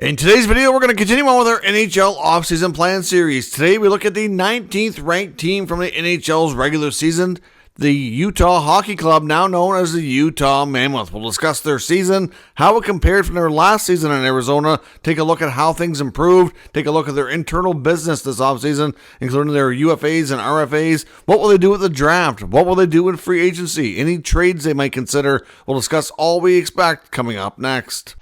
In today's video, we're going to continue on with our NHL offseason plan series. Today, we look at the 19th ranked team from the NHL's regular season, the Utah Hockey Club, now known as the Utah Mammoth. We'll discuss their season, how it compared from their last season in Arizona, take a look at how things improved, take a look at their internal business this offseason, including their UFAs and RFAs. What will they do with the draft? What will they do in free agency? Any trades they might consider? We'll discuss all we expect coming up next.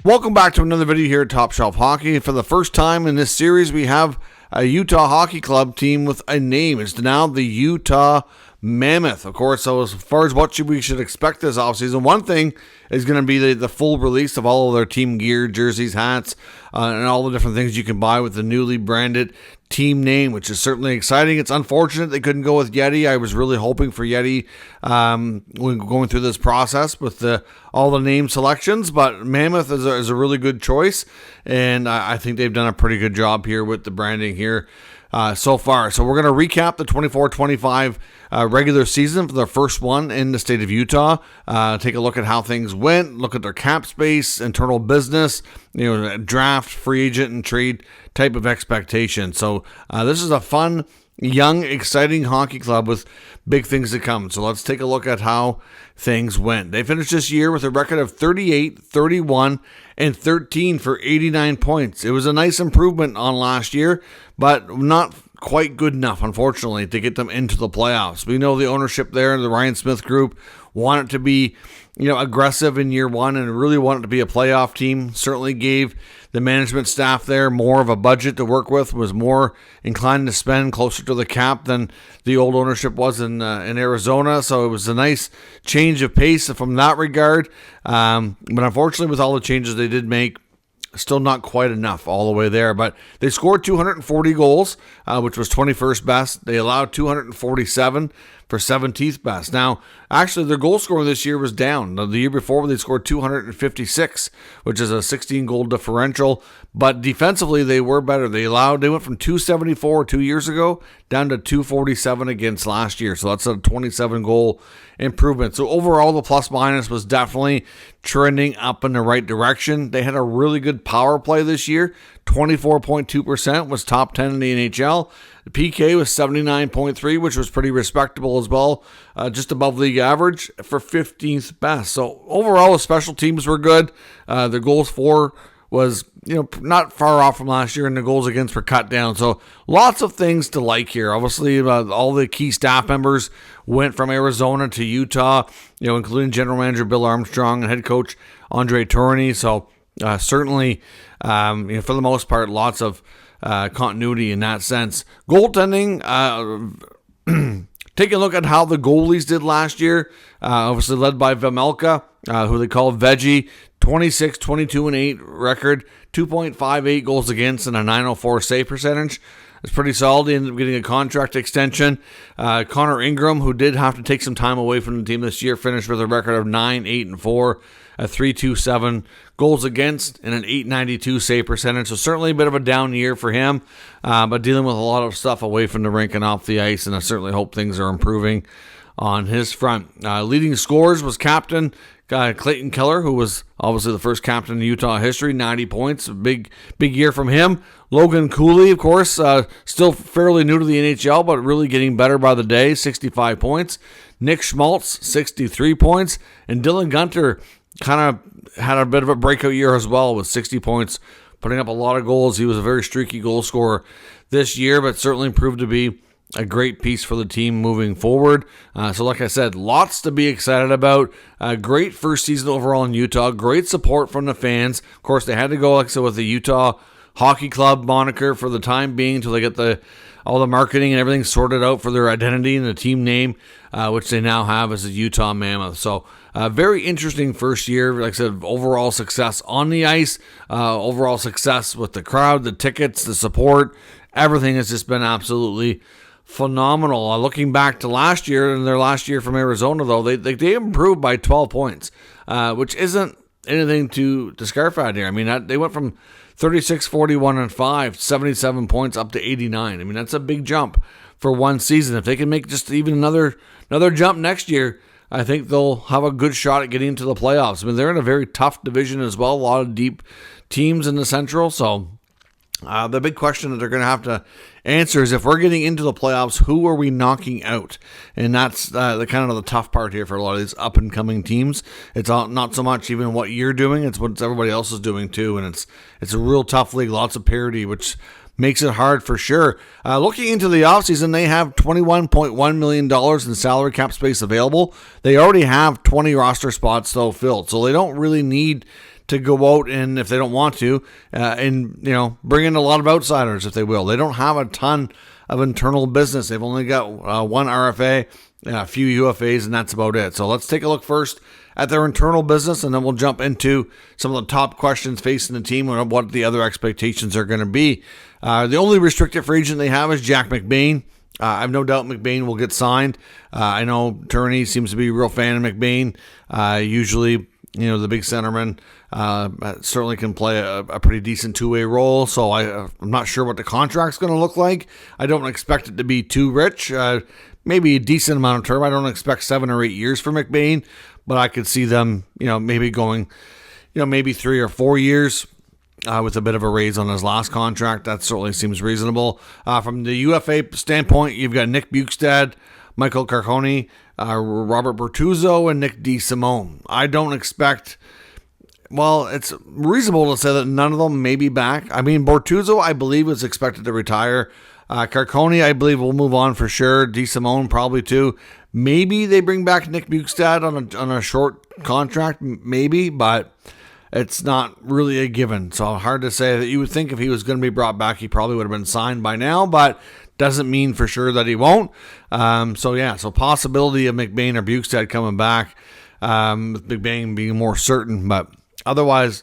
Welcome back to another video here at Top Shelf Hockey. For the first time in this series, we have a Utah Hockey Club team with a name. It's now the Utah Mammoth. Of course, so as far as what we should expect this offseason, one thing is going to be the full release of all of their team gear, jerseys, hats, and all the different things you can buy with the newly branded team name, which is certainly exciting. It's unfortunate they couldn't go with Yeti. I was really hoping for Yeti when going through this process with all the name selections, but Mammoth is a really good choice, and I think they've done a pretty good job here with the branding here so far. So we're going to recap the 24-25 regular season for the first one in the state of Utah. Take a look at how things went, look at their cap space, internal business, draft, free agent, and trade type of expectation. So this is a fun, young, exciting hockey club with big things to come. So let's take a look at how things went. They finished this year with a record of 38, 31, and 13 for 89 points. It was a nice improvement on last year, but not quite good enough, unfortunately, to get them into the playoffs. We know the ownership there, the Ryan Smith group, want it to be aggressive in year one and really want it to be a playoff team. Certainly gave the management staff there more of a budget to work with, was more inclined to spend closer to the cap than the old ownership was in Arizona. So it was a nice change of pace from that regard. But unfortunately, with all the changes they did make, still not quite enough all the way there, but they scored 240 goals, which was 21st best. They allowed 247 for 17th best. Now, actually, their goal scoring this year was down. The year before, they scored 256, which is a 16-goal differential, but defensively, they were better. They went from 274 2 years ago down to 247 against last year, so that's a 27-goal improvement. So overall, the plus-minus was definitely trending up in the right direction. They had a really good power play this year. 24.2% was top 10 in the NHL. The PK was 79.3, which was pretty respectable as well, just above league average for 15th best. So overall, the special teams were good. The goals for was not far off from last year, and the goals against were cut down. So lots of things to like here. Obviously, all the key staff members went from Arizona to Utah, including general manager Bill Armstrong and head coach Andre Tourigny. So certainly, for the most part, lots of continuity in that sense. Goaltending, take a look at how the goalies did last year. Obviously led by Vejmelka, who they call Veggie. 26, 22, and 8 record, 2.58 goals against, and a 904 save percentage. It's pretty solid. He ended up getting a contract extension. Connor Ingram, who did have to take some time away from the team this year, finished with a record of 9, 8, and 4, a 327 goals against, and an 892 save percentage. So certainly a bit of a down year for him, but dealing with a lot of stuff away from the rink and off the ice, and I certainly hope things are improving on his front. Leading scorers was captain Clayton Keller, who was obviously the first captain in Utah history, 90 points, a big year from him. Logan Cooley, of course, still fairly new to the NHL, but really getting better by the day, 65 points. Nick Schmaltz, 63 points. And Dylan Gunter kind of had a bit of a breakout year as well with 60 points, putting up a lot of goals. He was a very streaky goal scorer this year, but certainly proved to be a great piece for the team moving forward. So like I said, lots to be excited about. Great first season overall in Utah. Great support from the fans. Of course, they had to go with the Utah Hockey Club moniker for the time being until they get all the marketing and everything sorted out for their identity and the team name, which they now have as the Utah Mammoth. So very interesting first year. Like I said, overall success on the ice, overall success with the crowd, the tickets, the support. Everything has just been absolutely phenomenal. Looking back to last year and their last year from Arizona, though, they improved by 12 points, which isn't anything to scarf at here. I mean, they went from 36, 41, and 5, 77 points up to 89. I mean, that's a big jump for one season. If they can make just even another jump next year, I think they'll have a good shot at getting into the playoffs. I mean, they're in a very tough division as well. A lot of deep teams in the Central. So the big question that they're going to have to answer is, if we're getting into the playoffs, who are we knocking out? And that's the kind of the tough part here for a lot of these up and coming teams. It's not so much even what you're doing; it's what everybody else is doing too. And it's a real tough league, lots of parity, which makes it hard for sure. Looking into the offseason, they have $21.1 million in salary cap space available. They already have 20 roster spots though filled, so they don't really need to go out and, if they don't want to, and bring in a lot of outsiders if they will. They don't have a ton of internal business. They've only got one RFA, a few UFAs, and that's about it. So let's take a look first at their internal business, and then we'll jump into some of the top questions facing the team and what the other expectations are going to be. The only restricted free agent they have is Jack McBain. I have no doubt McBain will get signed. I know Turney seems to be a real fan of McBain. Usually, the big centerman certainly can play a pretty decent two-way role, so I'm not sure what the contract's going to look like. I don't expect it to be too rich. Maybe a decent amount of term. I don't expect 7 or 8 years for McBain, but I could see them, maybe going, maybe 3 or 4 years with a bit of a raise on his last contract. That certainly seems reasonable. From the UFA standpoint, you've got Nick Bukestad, Michael Carcone, Robert Bortuzzo, and Nick DeSimone. I don't expect... Well, it's reasonable to say that none of them may be back. I mean, Bortuzzo, I believe, is expected to retire. Carcone, I believe, will move on for sure. DeSimone probably too. Maybe they bring back Nick Bukestad on a short contract, maybe, but it's not really a given. So hard to say. That you would think if he was going to be brought back, he probably would have been signed by now, but doesn't mean for sure that he won't. So possibility of McBain or Bukestad coming back, with McBain being more certain, but otherwise,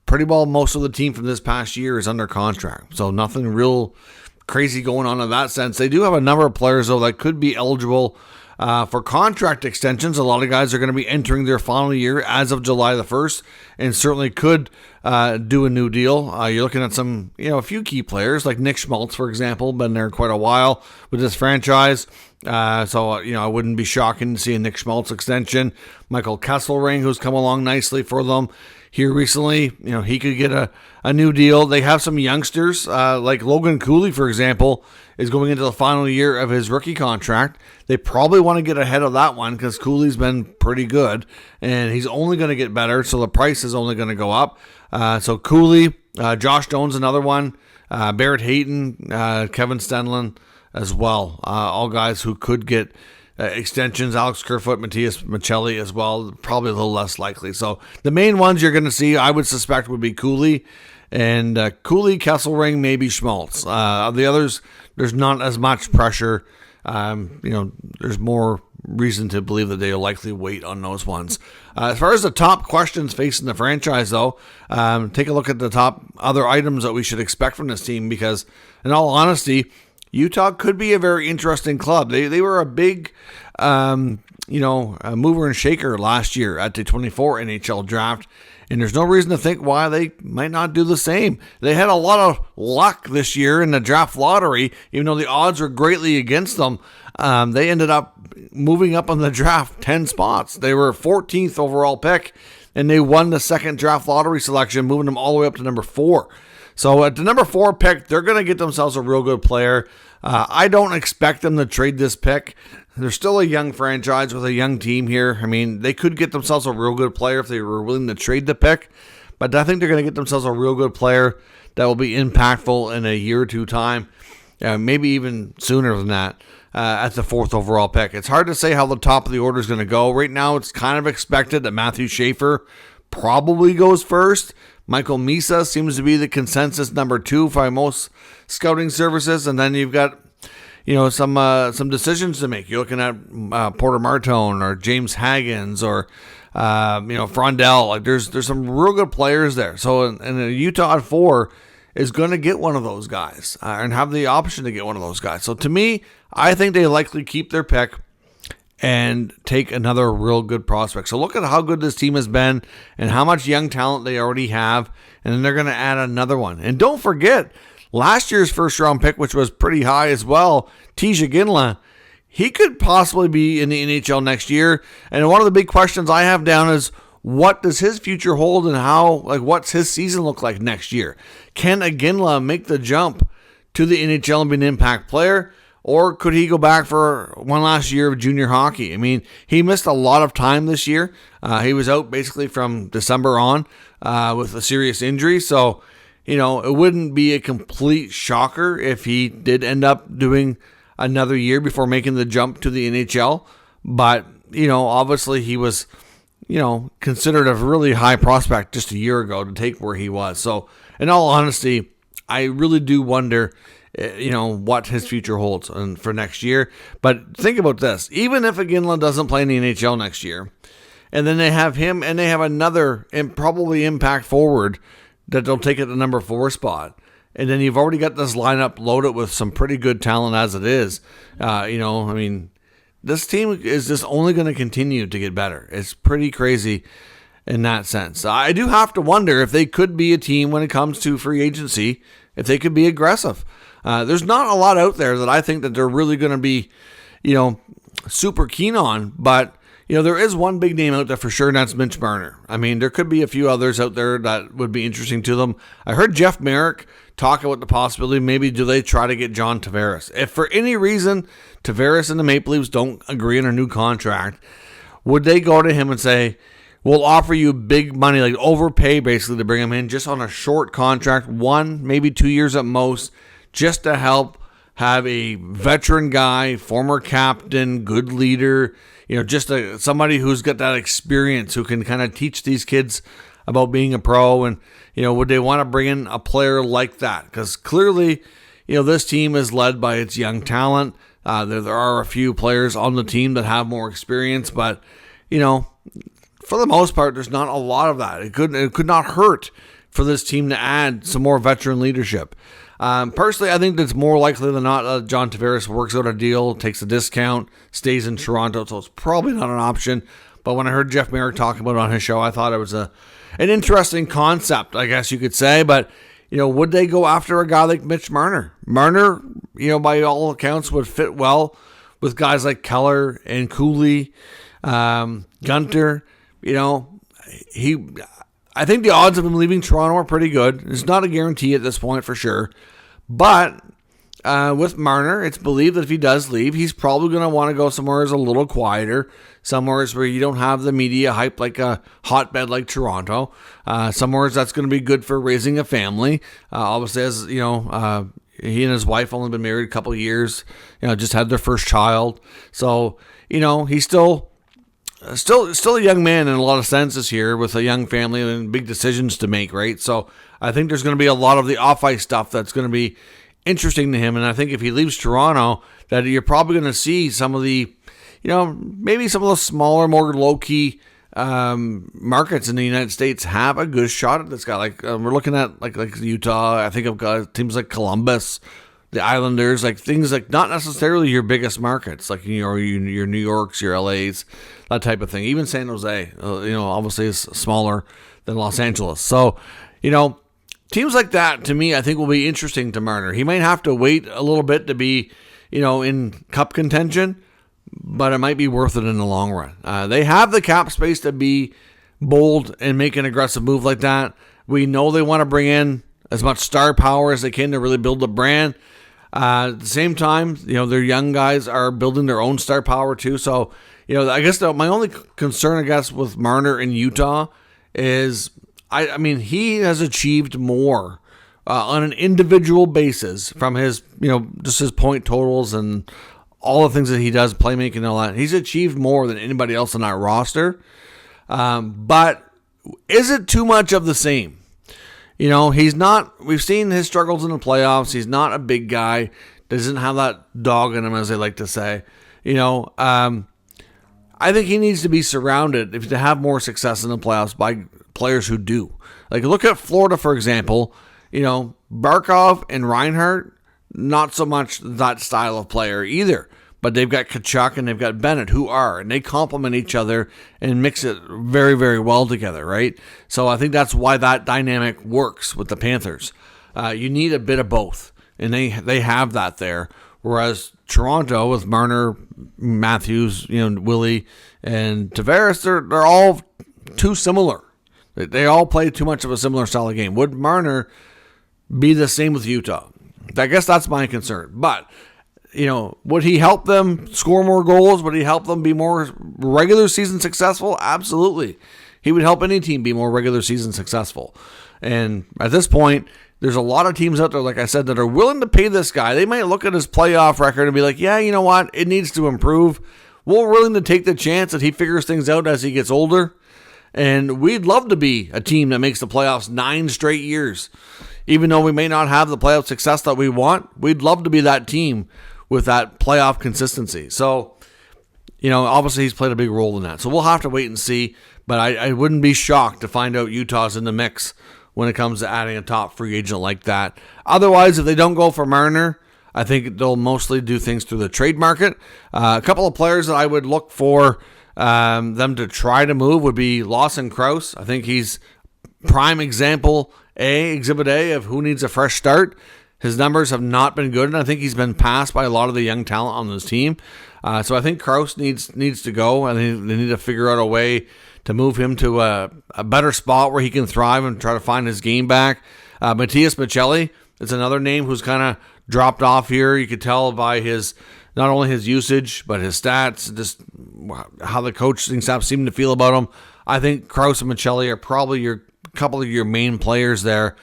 pretty well most of the team from this past year is under contract. So nothing real crazy going on in that sense. They do have a number of players, though, that could be eligible for contract extensions. A lot of guys are going to be entering their final year as of July the 1st and certainly could do a new deal. You're looking at some, a few key players like Nick Schmaltz, for example, been there quite a while with this franchise. I wouldn't be shocking to see a Nick Schmaltz extension. Michael Kesselring, who's come along nicely for them here recently, he could get a new deal. They have some youngsters, like Logan Cooley, for example, is going into the final year of his rookie contract. They probably want to get ahead of that one because Cooley's been pretty good, and he's only going to get better, so the price is only going to go up. So Cooley, Josh Jones, another one, Barrett Hayton, Kevin Stenlund as well. All guys who could get extensions. Alex Kerfoot, Matthias Michelli as well, probably a little less likely. So the main ones you're going to see, I would suspect, would be Cooley, and Cooley, Kesselring, maybe Schmaltz. The others, there's not as much pressure. There's more reason to believe that they'll likely wait on those ones. As far as the top questions facing the franchise, though, take a look at the top other items that we should expect from this team, because in all honesty, Utah could be a very interesting club. They were a big, a mover and shaker last year at the 24 NHL Draft, and there's no reason to think why they might not do the same. They had a lot of luck this year in the draft lottery, even though the odds were greatly against them. They ended up moving up on the draft 10 spots. They were 14th overall pick, and they won the second draft lottery selection, moving them all the way up to number 4. So at the number 4 pick, they're going to get themselves a real good player. I don't expect them to trade this pick. They're still a young franchise with a young team here. I mean, they could get themselves a real good player if they were willing to trade the pick. But I think they're going to get themselves a real good player that will be impactful in a year or two time. Maybe even sooner than that at the 4th overall pick. It's hard to say how the top of the order is going to go. Right now, it's kind of expected that Matthew Schaefer probably goes first. Michael Misa seems to be the consensus number 2 by most scouting services, and then you've got some decisions to make. You're looking at Porter Martone or James Haggins or Frondell. Like there's some real good players there. So and Utah at 4 is going to get one of those guys and have the option to get one of those guys. So to me, I think they likely keep their pick and take another real good prospect. So look at how good this team has been and how much young talent they already have, and then they're going to add another one. And don't forget, last year's first-round pick, which was pretty high as well, Tisha Ginla, he could possibly be in the NHL next year. And one of the big questions I have down is, what does his future hold, and what's his season look like next year? Can Iginla make the jump to the NHL and be an impact player, or could he go back for one last year of junior hockey? I mean, he missed a lot of time this year. He was out basically from December on with a serious injury. So, it wouldn't be a complete shocker if he did end up doing another year before making the jump to the NHL. But, obviously he was, considered a really high prospect just a year ago to take where he was. So, in all honesty, I really do wonder, what his future holds for next year. But think about this. Even if Iginla doesn't play in the NHL next year, and then they have him and they have another and probably impact forward that they'll take at the number 4 spot, and then you've already got this lineup loaded with some pretty good talent as it is. This team is just only going to continue to get better. It's pretty crazy in that sense. I do have to wonder if they could be a team when it comes to free agency, if they could be aggressive. There's not a lot out there that I think that they're really going to be, super keen on. But, there is one big name out there for sure, and that's Mitch Marner. I mean, there could be a few others out there that would be interesting to them. I heard Jeff Merrick talk about the possibility, maybe do they try to get John Tavares? If for any reason Tavares and the Maple Leafs don't agree on a new contract, would they go to him and say, we'll offer you big money, like overpay basically to bring him in just on a short contract, 1, maybe 2 years at most, just to help have a veteran guy, former captain, good leader, just somebody who's got that experience, who can kind of teach these kids about being a pro. And, would they want to bring in a player like that? Because clearly, this team is led by its young talent. There are a few players on the team that have more experience, but, for the most part, there's not a lot of that. It could not hurt for this team to add some more veteran leadership. Personally, I think it's more likely than not that John Tavares works out a deal, takes a discount, stays in Toronto, so it's probably not an option. But when I heard Jeff Merrick talk about it on his show, I thought it was an interesting concept, I guess you could say. But, would they go after a guy like Mitch Marner? Marner, by all accounts, would fit well with guys like Keller and Cooley, Gunter. I think the odds of him leaving Toronto are pretty good. It's not a guarantee at this point for sure. But with Marner, it's believed that if he does leave, he's probably going to want to go somewhere that's a little quieter, somewhere where you don't have the media hype like a hotbed like Toronto, somewhere that's going to be good for raising a family. Obviously, as he and his wife only been married a couple of years, just had their first child. So, he's still a young man in a lot of senses here, with a young family and big decisions to make, right? So I think there's going to be a lot of the off-ice stuff that's going to be interesting to him. And I think if he leaves Toronto, that you're probably going to see some of the, maybe some of the smaller, more low-key markets in the United States have a good shot at this guy. Like we're looking at like Utah. I think I've got teams like Columbus, the Islanders, like things like not necessarily your biggest markets, like your New Yorks, your LAs, that type of thing. Even San Jose, obviously is smaller than Los Angeles. So, teams like that, to me, I think will be interesting to Marner. He might have to wait a little bit to be, in cup contention, but it might be worth it in the long run. They have the cap space to be bold and make an aggressive move like that. We know they want to bring in as much star power as they can to really build a brand. At the same time, their young guys are building their own star power too. So, I guess my only concern, with Marner in Utah is, he has achieved more on an individual basis from his, just his point totals and all the things that he does, playmaking and all that. He's achieved more than anybody else on that roster. But is it too much of the same? He's not, we've seen his struggles in the playoffs. He's not a big guy. Doesn't have that dog in him, as they like to say. I think he needs to be surrounded to have more success in the playoffs by players who do. Like, look at Florida, for example. Barkov and Reinhart, not so much that style of player either. But they've got Tkachuk and they've got Bennett, who are, and they complement each other and mix it very, very well together, right? So I think that's why that dynamic works with the Panthers. You need a bit of both, and they have that there. Whereas Toronto with Marner, Matthews, Willie, and Tavares, they're all too similar. They all play too much of a similar style of game. Would Marner be the same with Utah? I guess that's my concern. But, would he help them score more goals? Would he help them be more regular season successful? Absolutely. He would help any team be more regular season successful. And at this point, there's a lot of teams out there, like I said, that are willing to pay this guy. They might look at his playoff record and be like, yeah, you know what? It needs to improve. We're willing to take the chance that he figures things out as he gets older. And we'd love to be a team that makes the playoffs 9 straight years. Even though we may not have the playoff success that we want, we'd love to be that team with that playoff consistency. So, obviously he's played a big role in that. So we'll have to wait and see. But I wouldn't be shocked to find out Utah's in the mix when it comes to adding a top free agent like that. Otherwise, if they don't go for Marner, I think they'll mostly do things through the trade market. A couple of players that I would look for them to try to move would be Lawson Krause. I think he's prime example Exhibit A of who needs a fresh start. His numbers have not been good, and I think he's been passed by a lot of the young talent on this team. So I think Krause needs to go. I think they need to figure out a way to move him to a better spot where he can thrive and try to find his game back. Matias Maccelli is another name who's kind of dropped off here. You could tell by not only his usage, but his stats, just how the coaching staff seem to feel about him. I think Krause and Maccelli are probably a couple of your main players there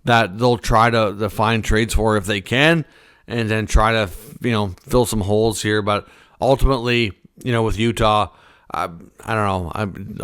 that they'll try to find trades for if they can, and then try to fill some holes here. But ultimately, with Utah, I don't know.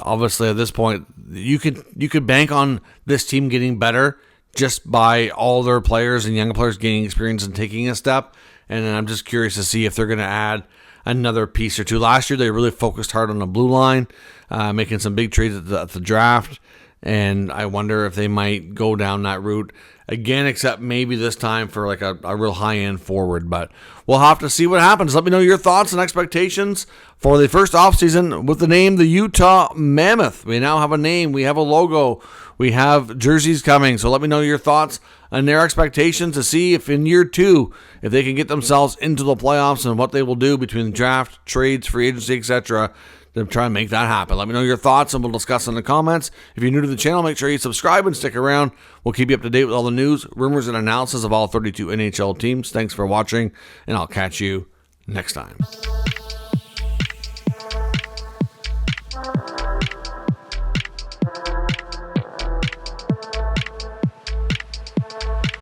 Obviously, at this point, you could bank on this team getting better just by all their players and young players gaining experience and taking a step. And I'm just curious to see if they're going to add another piece or two. Last year, they really focused hard on the blue line, making some big trades at the draft. And I wonder if they might go down that route again, except maybe this time for like a real high-end forward. But we'll have to see what happens. Let me know your thoughts and expectations for the first offseason with the name the Utah Mammoth. We now have a name. We have a logo. We have jerseys coming. So let me know your thoughts and their expectations to see if in year 2, if they can get themselves into the playoffs and what they will do between the draft, trades, free agency, etc., to try and make that happen. Let me know your thoughts and we'll discuss in the comments. If you're new to the channel, make sure you subscribe and stick around. We'll keep you up to date with all the news, rumors, and analysis of all 32 NHL teams. Thanks for watching, and I'll catch you next time.